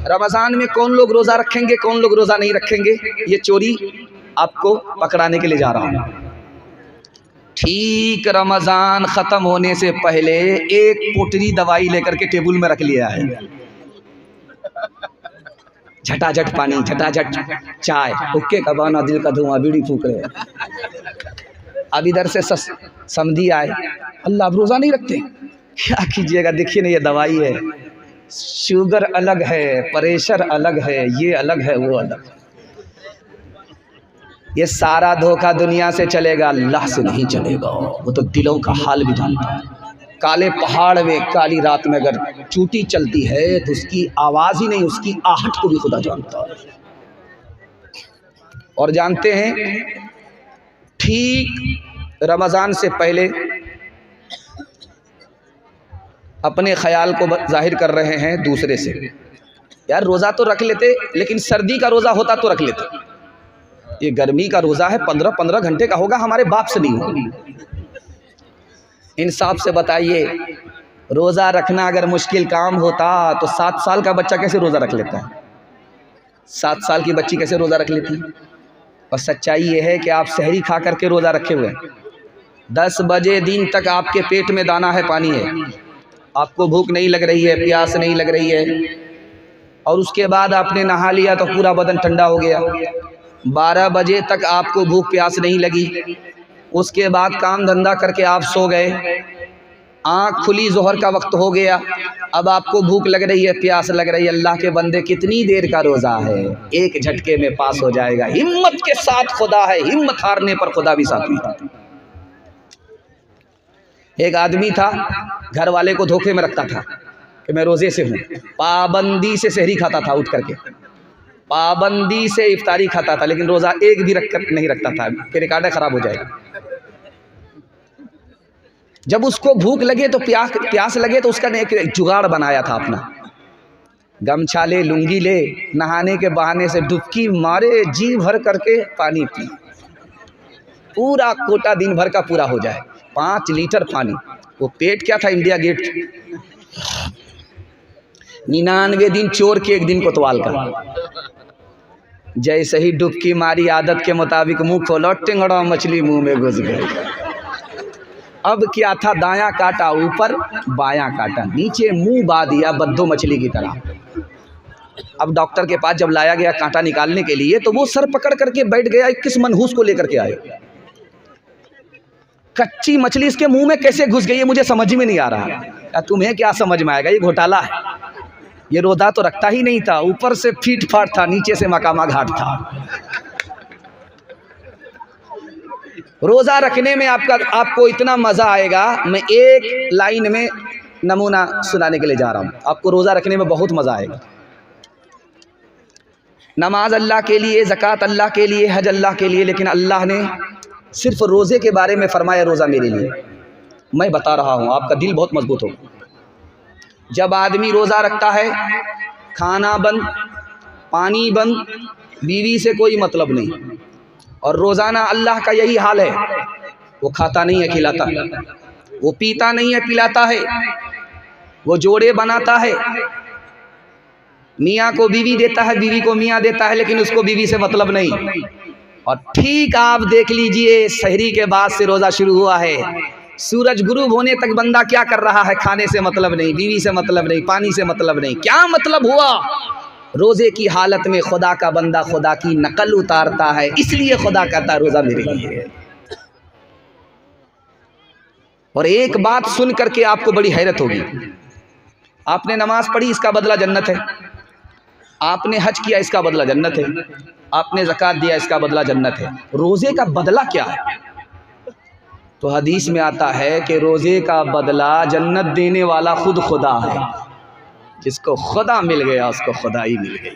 रमज़ान में कौन लोग रोज़ा रखेंगे, कौन लोग रोज़ा नहीं रखेंगे, ये चोरी आपको पकड़ाने के लिए जा रहा हूँ। ठीक रमज़ान ख़त्म होने से पहले एक पोटली दवाई लेकर के टेबल में रख लिया है। झटाझट पानी, झटाझट चाय, हुक्के का बहाना, दिल का धुआं, बीड़ी फूक रहे। अब इधर से समधी आए, अल्लाह आप रोज़ा नहीं रखते, क्या कीजिएगा, देखिए ना ये दवाई है, शुगर अलग है, प्रेशर अलग है, ये अलग है, वो अलग है। ये सारा धोखा दुनिया से चलेगा, अल्लाह से नहीं चलेगा। वो तो दिलों का हाल भी जानता है। काले पहाड़ में काली रात में अगर चूटी चलती है तो उसकी आवाज़ ही नहीं, उसकी आहट को भी खुदा जानता है। और जानते हैं, ठीक रमज़ान से पहले अपने ख्याल को जाहिर कर रहे हैं दूसरे से, यार रोज़ा तो रख लेते, लेकिन सर्दी का रोज़ा होता तो रख लेते। ये गर्मी का रोज़ा है, 15-15 घंटे का होगा, हमारे बाप से नहीं होगा। इंसाफ से बताइए, रोज़ा रखना अगर मुश्किल काम होता तो 7 साल का बच्चा कैसे रोज़ा रख लेता है? 7 साल की बच्ची कैसे रोज़ा रख लेती? और सच्चाई ये है कि आप सहरी खा करके रोज़ा रखे हुए हैं, 10 बजे दिन तक आपके पेट में दाना है, पानी है, आपको भूख नहीं लग रही है, प्यास नहीं लग रही है, और उसके बाद आपने नहा लिया तो पूरा बदन ठंडा हो गया। 12 बजे तक आपको भूख प्यास नहीं लगी, उसके बाद काम धंधा करके आप सो गए, आँख खुली, जोहर का वक्त हो गया, अब आपको भूख लग रही है, प्यास लग रही है। अल्लाह के बंदे, कितनी देर का रोज़ा है, एक झटके में पास हो जाएगा। हिम्मत के साथ खुदा है, हिम्मत हारने पर खुदा भी साथ में। एक आदमी था, घर वाले को धोखे में रखता था कि मैं रोज़े से हूँ, पाबंदी से सहरी खाता था, उठ करके पाबंदी से इफ्तारी खाता था, लेकिन रोज़ा एक भी नहीं रखता था कि रिकॉर्ड ख़राब हो जाएगा। जब उसको भूख लगे तो प्यास लगे तो उसका एक जुगाड़ बनाया था अपना, गमछा ले, लुंगी ले, नहाने के बहाने से डुबकी मारे, जी भर करके पानी पी, पूरा कोटा दिन भर का पूरा हो जाए, 5 लीटर पानी। वो पेट क्या था, इंडिया गेट। 99 दिन चोर के, 1 दिन कोतवाल का। जैसे ही डुबकी मारी, आदत के मुताबिक मुंह खोला, टिंगड़ा मछली मुंह में घुस गई। अब क्या था, दायां काटा ऊपर, बायां काटा नीचे, मुंह बा दिया बद्दो मछली की तरह। अब डॉक्टर के पास जब लाया गया कांटा निकालने के लिए, तो वो सर पकड़ करके बैठ गया, 21 मनहूस को लेकर के आए। कच्ची मछली इसके मुंह में कैसे घुस गई है, मुझे समझ में नहीं आ रहा। तुम्हें क्या समझ में आएगा, ये घोटाला है। ये रोज़ा तो रखता ही नहीं था, ऊपर से फीट फाट था, नीचे से मकामा घाट था। रोज़ा रखने में आपको इतना मज़ा आएगा, मैं एक लाइन में नमूना सुनाने के लिए जा रहा हूँ। आपको रोज़ा रखने में बहुत मज़ा आएगा। नमाज अल्लाह के लिए, ज़कात अल्लाह के लिए, हज अल्लाह के लिए, लेकिन अल्लाह ने सिर्फ रोज़े के बारे में फरमाया, रोज़ा मेरे लिए। मैं बता रहा हूँ, आपका दिल बहुत मजबूत हो। जब आदमी रोज़ा रखता है, खाना बंद, पानी बंद, बीवी से कोई मतलब नहीं, और रोज़ाना अल्लाह का यही हाल है। वो खाता नहीं है, खिलाता है, वो पीता नहीं है, पिलाता है, वो जोड़े बनाता है, मियाँ को बीवी देता है, बीवी को मियाँ देता है, लेकिन उसको बीवी से मतलब नहीं। और ठीक आप देख लीजिए, सहरी के बाद से रोज़ा शुरू हुआ है, सूरज गुरूब होने तक बंदा क्या कर रहा है, खाने से मतलब नहीं, बीवी से मतलब नहीं, पानी से मतलब नहीं। क्या मतलब हुआ? रोज़े की हालत में खुदा का बंदा खुदा की नकल उतारता है, इसलिए खुदा कहता है रोज़ा मेरे लिए। और एक बात सुन करके आपको बड़ी हैरत होगी, आपने नमाज पढ़ी, इसका बदला जन्नत है, आपने हज किया, इसका बदला जन्नत है, आपने ज़कात दिया, इसका बदला जन्नत है। रोज़े का बदला क्या है? तो हदीस में आता है कि रोज़े का बदला जन्नत देने वाला खुद खुदा है। जिसको खुदा मिल गया उसको खुदा ही मिल गई।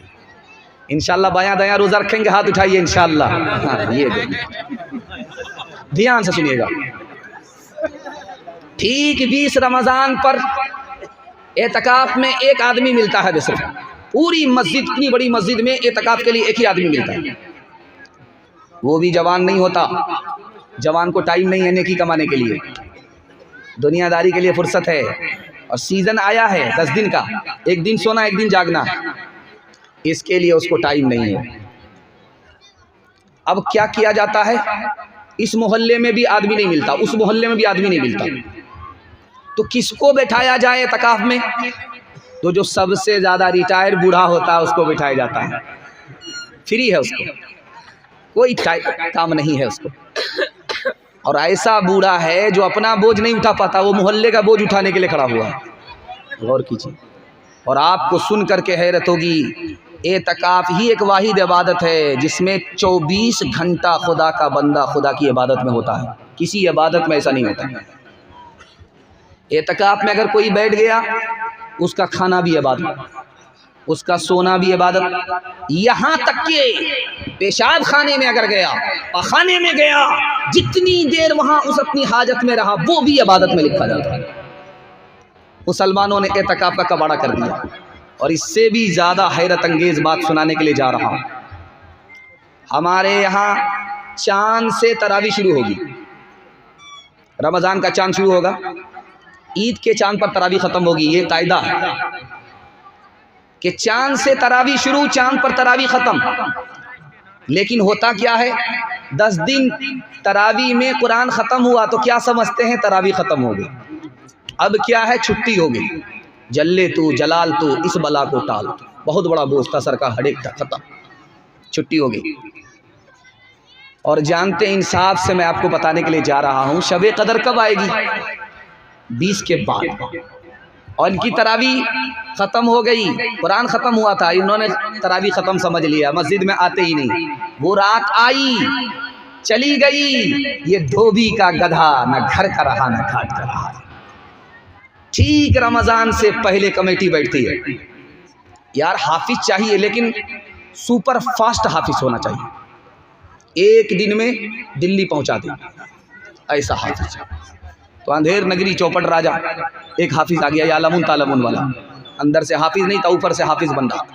इंशाल्लाह बायां दायां रोज़ा रखेंगे, हाथ उठाइए इंशाल्लाह। हाँ, ये ध्यान से सुनिएगा। ठीक 20 रमज़ान पर एतकाफ़ में एक आदमी मिलता है, सिर्फ पूरी मस्जिद, इतनी बड़ी मस्जिद में एतकाफ़ के लिए एक ही आदमी मिलता है। वो भी जवान नहीं होता, जवान को टाइम नहीं है नेकी कमाने के लिए, दुनियादारी के लिए फुर्सत है, और सीज़न आया है 10 दिन का, एक दिन सोना एक दिन जागना। इसके लिए उसको टाइम नहीं है। अब क्या किया जाता है, इस मोहल्ले में भी आदमी नहीं मिलता, उस मोहल्ले में भी आदमी नहीं मिलता, तो किसको बैठाया जाए एतकाफ में? तो जो सबसे ज़्यादा रिटायर बूढ़ा होता है उसको बैठाया जाता है। फ्री है, उसको कोई काम नहीं है उसको। और ऐसा बूढ़ा है जो अपना बोझ नहीं उठा पाता, वो मोहल्ले का बोझ उठाने के लिए खड़ा हुआ है। गौर कीजिए। और आपको सुन करके हैरत होगी, एतकाफ ही एक वाहिद इबादत है जिसमें 24 घंटा खुदा का बंदा खुदा की इबादत में होता है। किसी इबादत में ऐसा नहीं होता। एतकाफ में अगर कोई बैठ गया, उसका खाना भी इबादत, उसका सोना भी इबादत, यहाँ तक कि पेशाब खाने में अगर गया, पखाने में गया, जितनी देर वहाँ उस अपनी हाजत में रहा, वो भी इबादत में लिखा जाता है। मुसलमानों ने एतकाफ का कबाड़ा कर दिया। और इससे भी ज़्यादा हैरत अंगेज़ बात सुनाने के लिए जा रहा हूँ। हमारे यहाँ चांद से तरावी शुरू होगी। रमज़ान का चांद शुरू होगा, ईद के चांद पर तरावी ख़त्म होगी। ये कायदा है कि चांद से तरावी शुरू, चांद पर तरावी ख़त्म। लेकिन होता क्या है, 10 दिन तरावी में कुरान ख़त्म हुआ तो क्या समझते हैं, तरावी ख़त्म हो गई। अब क्या है, छुट्टी हो गई। जल्ले तू जलाल तू इस बला को टाल, बहुत बड़ा बोझ था सर का, हड़ेक था, ख़त्म, छुट्टी हो गई। और जानते इंसाफ से मैं आपको बताने के लिए जा रहा हूँ, शब कदर कब आएगी? 20 के बाद। और इनकी तरावी ख़त्म हो गई, कुरान ख़त्म हुआ था, इन्होंने तरावी ख़त्म समझ लिया, मस्जिद में आते ही नहीं। वो रात आई, चली गई, ये धोबी का गधा, न घर का रहा न घाट का रहा। ठीक रमज़ान से पहले कमेटी बैठती है, यार हाफिज चाहिए, लेकिन सुपर फास्ट हाफिज होना चाहिए, एक दिन में दिल्ली पहुंचा दे, ऐसा हाफिज। तो अंधेर नगरी चौपट राजा एक हाफिज आ गया, यालमुन तालमुन वाला, अंदर से हाफिज नहीं था, ऊपर से हाफिज बन रहा।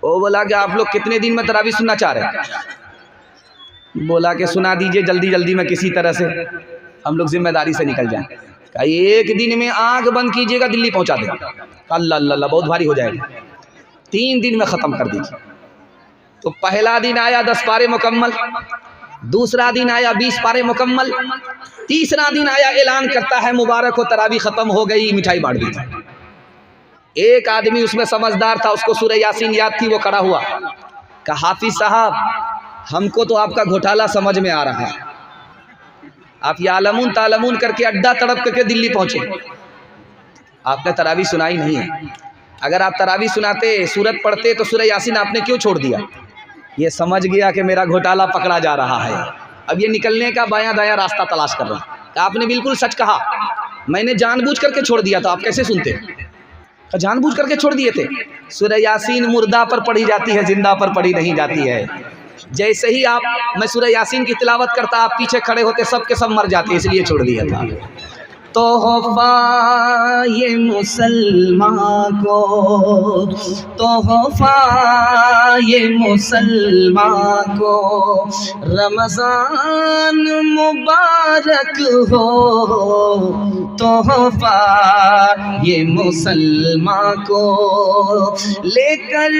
वो बोला कि आप लोग कितने दिन में तरावी सुनना चाह रहे हैं? बोला कि सुना दीजिए जल्दी जल्दी में, किसी तरह से हम लोग जिम्मेदारी से निकल जाएं। कहा एक दिन में आग बंद कीजिएगा, दिल्ली पहुंचा देगा। अल्लाह अल्लाह, बहुत भारी हो जाएगा, 3 दिन में ख़त्म कर दीजिए। तो पहला दिन आया 10 पारे मुकम्मल, दूसरा दिन आया 20 पारे मुकम्मल, तीसरा दिन आया ऐलान करता है मुबारक हो तरावी ख़त्म हो गई, मिठाई बांट दीजिए। एक आदमी उसमें समझदार था, उसको सूरह यासीन याद थी, वो खड़ा हुआ, कहा हाफिज साहब हमको तो आपका घोटाला समझ में आ रहा है, आप यालमुन तालमुन करके अड्डा तड़प करके दिल्ली पहुँचे, आपने तरावी सुनाई नहीं है। अगर आप तरावी सुनाते, सूरत पढ़ते, तो सूरह यासीन आपने क्यों छोड़ दिया? ये समझ गया कि मेरा घोटाला पकड़ा जा रहा है, अब ये निकलने का बायां दायां रास्ता तलाश कर रहा है। आपने बिल्कुल सच कहा, मैंने जानबूझ करके छोड़ दिया था, आप कैसे सुनते? जानबूझ करके छोड़ दिए थे। सूरह यासीन मुर्दा पर पढ़ी जाती है, जिंदा पर पढ़ी नहीं जाती है। जैसे ही मैं सूरह यासीन की तिलावत करता, आप पीछे खड़े होते, सब के सब मर जाते, इसलिए छोड़ दिया था। तोहफा ये मुसलमान को, तोहफा ये मुसलमान को, रमज़ान मुबारक हो, तोहफा ये मुसलमान को लेकर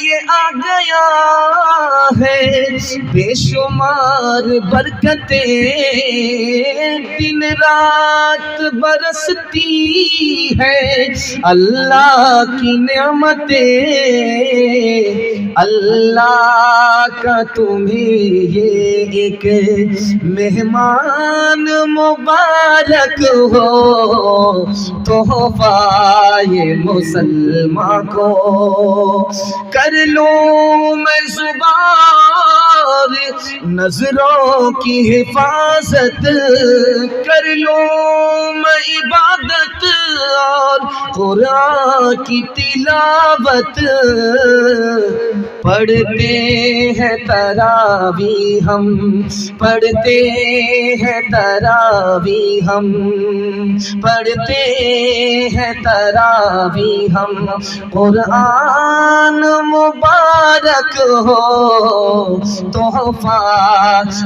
ये आ गया है बेशुमार बरकतें, दिन रात बरसती है अल्लाह की नेमतें, अल्लाह का तुम्हें ये एक मेहमान मुबारक हो, तोहफा ये मुसलमान को। कर लो मैं ज़ुबान नजरों की हिफाजत, कर लो मैं इबादत और कुरान की तिलावत, पढ़ते हैं तरावी हम, पढ़ते हैं तरावी हम, पढ़ते हैं तरावी हम, कुरान मुबारक मुबारक हो तोहफा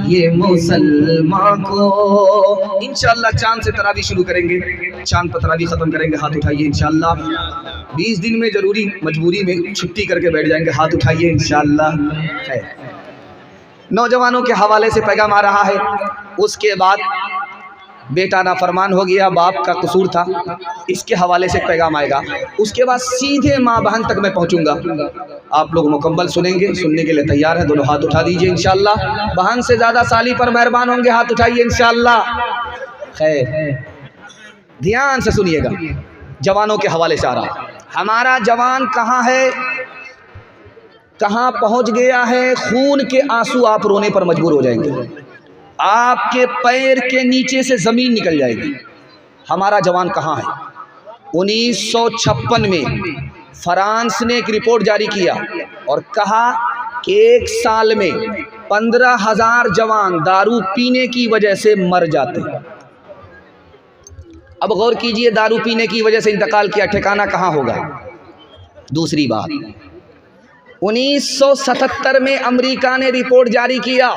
ये मुसलमान को। इंशाअल्लाह चांद से तरावी शुरू करेंगे, चांद पर तरावी ख़त्म करेंगे। हाथ उठाइए इंशाअल्लाह। 20 दिन में ज़रूरी मजबूरी में छुट्टी करके बैठ जाएंगे। हाथ उठाइए इंशाअल्लाह। नौजवानों के हवाले से पैगाम आ रहा है। उसके बाद बेटा नाफरमान हो गया, बाप का कसूर था, इसके हवाले से पैगाम आएगा। उसके बाद सीधे माँ बहन तक मैं पहुँचूँगा। आप लोग मुकम्मल सुनेंगे, सुनने के लिए तैयार हैं? दोनों हाथ उठा दीजिए इंशाअल्लाह। बहन से ज़्यादा साली पर मेहरबान होंगे, हाथ उठाइए इंशाअल्लाह। खैर, ध्यान से सुनिएगा। जवानों के हवाले से आ रहा। हमारा जवान कहाँ है, कहाँ पहुँच गया है, खून के आंसू आप रोने पर मजबूर हो जाएंगे। आपके पैर के नीचे से ज़मीन निकल जाएगी। हमारा जवान कहाँ है? 1956 में फ्रांस ने एक रिपोर्ट जारी किया और कहा कि एक साल में 15,000 जवान दारू पीने की वजह से मर जाते हैं। अब गौर कीजिए, दारू पीने की वजह से इंतकाल किया, ठिकाना कहाँ होगा? दूसरी बात, 1977 में अमेरिका ने रिपोर्ट जारी किया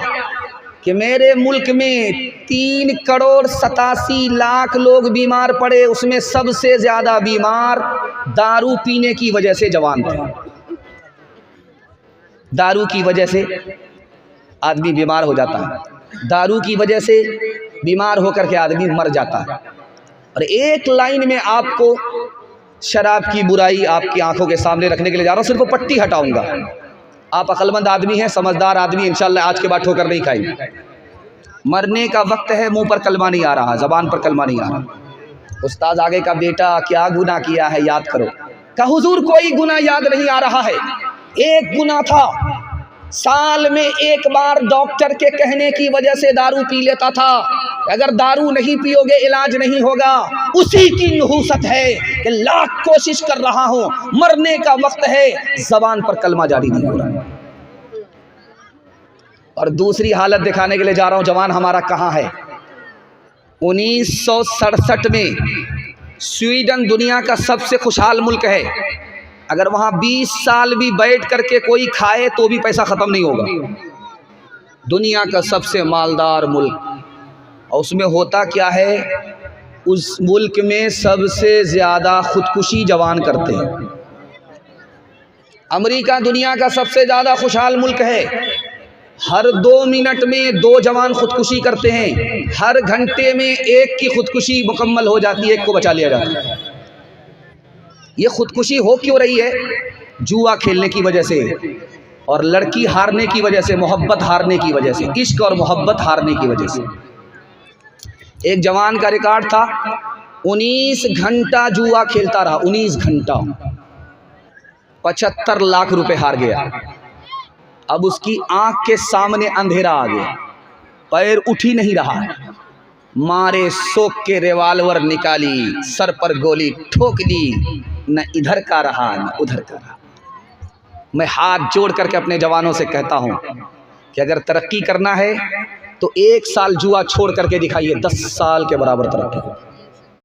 कि मेरे मुल्क में 3,87,00,000 लोग बीमार पड़े, उसमें सबसे ज़्यादा बीमार दारू पीने की वजह से जवान थे। दारू की वजह से आदमी बीमार हो जाता है, दारू की वजह से बीमार होकर के आदमी मर जाता है। और एक लाइन में आपको शराब की बुराई आपकी आंखों के सामने रखने के लिए जा रहा हूँ, सिर्फ पट्टी हटाऊंगा। आप अक्लमंद आदमी हैं, समझदार आदमी, इंशाअल्लाह आज के बाद ठोकर नहीं खाएंगे। मरने का वक्त है, मुंह पर कलमा नहीं आ रहा, ज़बान पर कलमा नहीं आ रहा। उस्ताद आगे का बेटा क्या गुनाह किया है याद करो। का हुजूर कोई गुनाह याद नहीं आ रहा है। एक गुनाह था, साल में एक बार डॉक्टर के कहने की वजह से दारू पी लेता था। अगर दारू नहीं पियोगे इलाज नहीं होगा। उसी की नहुसत है कि लाख कोशिश कर रहा हूं, मरने का वक्त है, ज़बान पर कलमा जारी नहीं हो रहा। और दूसरी हालत दिखाने के लिए जा रहा हूं, जवान हमारा कहाँ है। 1967 में स्वीडन दुनिया का सबसे खुशहाल मुल्क है। अगर वहाँ 20 साल भी बैठ करके कोई खाए तो भी पैसा ख़त्म नहीं होगा। दुनिया का सबसे मालदार मुल्क, और उसमें होता क्या है, उस मुल्क में सबसे ज़्यादा खुदकुशी जवान करते हैं। अमेरिका दुनिया का सबसे ज़्यादा खुशहाल मुल्क है। हर 2 मिनट में 2 जवान खुदकुशी करते हैं। हर घंटे में एक की खुदकुशी मुकम्मल हो जाती है, एक को बचा लिया जाता है। ये खुदकुशी हो क्यों रही है? जुआ खेलने की वजह से, और लड़की हारने की वजह से, मोहब्बत हारने की वजह से, इश्क और मोहब्बत हारने की वजह से। एक जवान का रिकॉर्ड था, 19 घंटा जुआ खेलता रहा, 19 घंटा, 75 लाख रुपए हार गया। अब उसकी आंख के सामने अंधेरा आ गया, पैर उठ ही नहीं रहा। मारे शौक के रिवाल्वर निकाली, सर पर गोली ठोक दी, न इधर का रहा न उधर का रहा। मैं हाथ जोड़ करके अपने जवानों से कहता हूं कि अगर तरक्की करना है तो 1 साल जुआ छोड़ करके दिखाइए, 10 साल के बराबर तरक्की।